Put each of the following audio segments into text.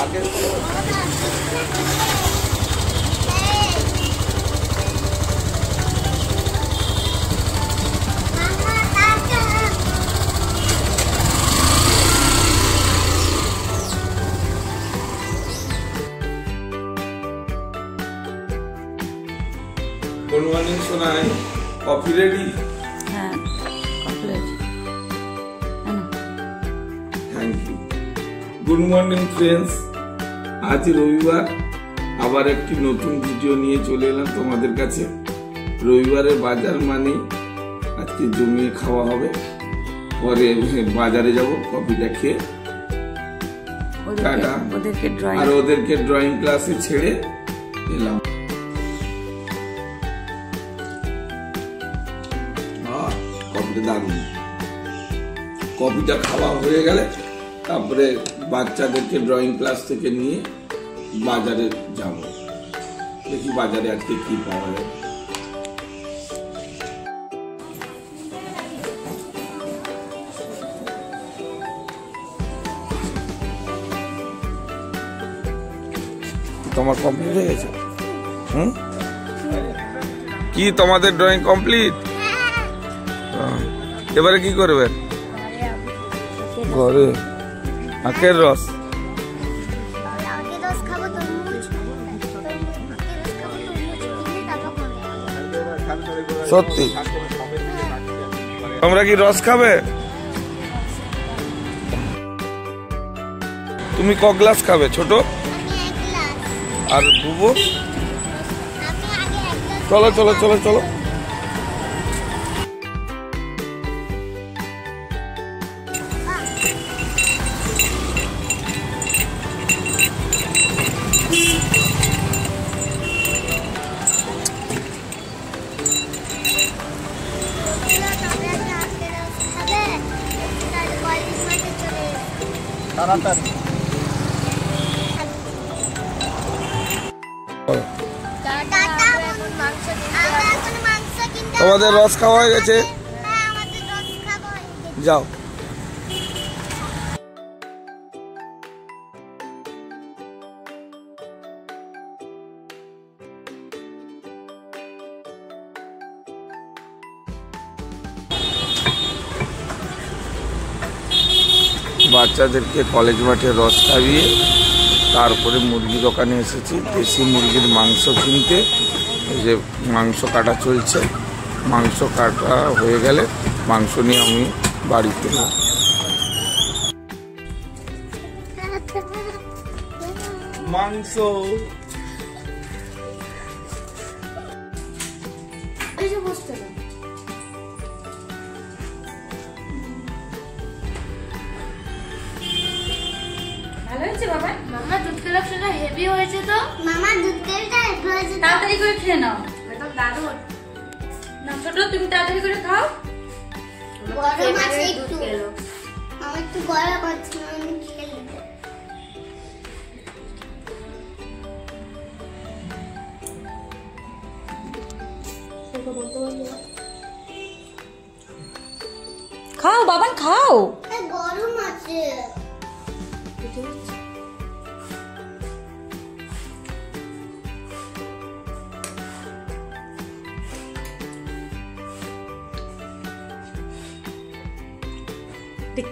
Good morning Sonai, coffee ready? हाँ, coffee ready. Thank you. Good morning friends, आज रविवार আবার একটি নতুন ভিডিও নিয়ে চলে এলাম তোমাদের কাছে। রবিবারের বাজার মানে আজকে জমিয়ে খাওয়া হবে, পরে বাজারে যাব কফিটা খেয়ে আর ওদেরকে ড্রয়িং ক্লাসে ছেড়ে এলাম। দারুণ, কফিটা খাওয়া হয়ে গেলে তারপরে বাচ্চাদেরকে ড্রয়িং ক্লাস থেকে নিয়ে বাজারে যাব, দেখি বাজারে আজকে কি পাওয়া যায়। তোমার কমপ্লিট হয়ে গেছে? কি তোমাদের ড্রয়িং কমপ্লিট? এবারে কি করবে? ঘরে আখের রস। সত্যি তোমরা কি রস খাবে? তুমি ক গ্লাস খাবে? ছোট আর বুবু? চলো চলো চলো চলো। তোমাদের রস খাওয়া হয়ে গেছে, যাও। বাচ্চাদেরকে কলেজ মাঠে রস খাইয়ে তারপরে মুরগি দোকানে এসেছি দেশি মুরগির মাংস কিনতে। এই যে মাংস কাটা চলছে, মাংস কাটা হয়ে গেলে মাংস নিয়ে আমি বাড়িতে যাব। মাংস ভালো হয়েছে বাবা? মামা দুধ কালেকশনটা হেভি হয়েছে তো। মামা দুধ কালেকশনটা হেভি হয়েছে, তাড়াতাড়ি করে খেয়ে নাও। একদম দারুণ। না ছোট, তুমি তাড়াতাড়ি করে খাও। গরম আছে একটু, আমার একটু গরম আছে, আমি খেয়ে নেব। খাও বাবান খাও। গরম আছে।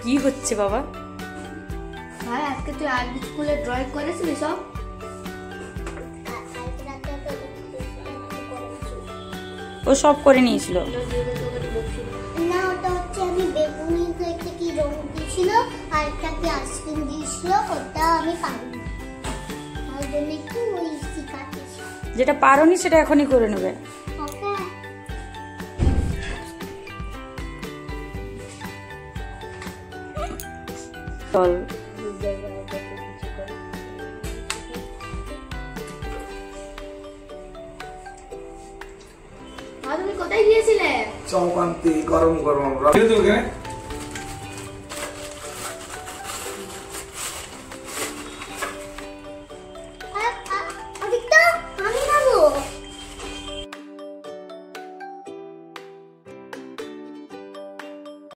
কি হচ্ছে বাবা? ভাই আজকে তুই আর্ট স্কুলে ড্রয়িং করেছিলি সব? ও সব করে নিয়েছিল না, ওটা হচ্ছে আমি বেগুনি একটা কি রং দিয়েছিল আর একটা কি আইসক্রিম দিয়েছিল, ওটা আমি পারিনি, তার জন্য একটু ওই শিখাতেছি। যেটা পারোনি সেটা এখনই করে নেবে। চল তুমি কোথায় গিয়েছিলে? চৌপান্তি গরম গরম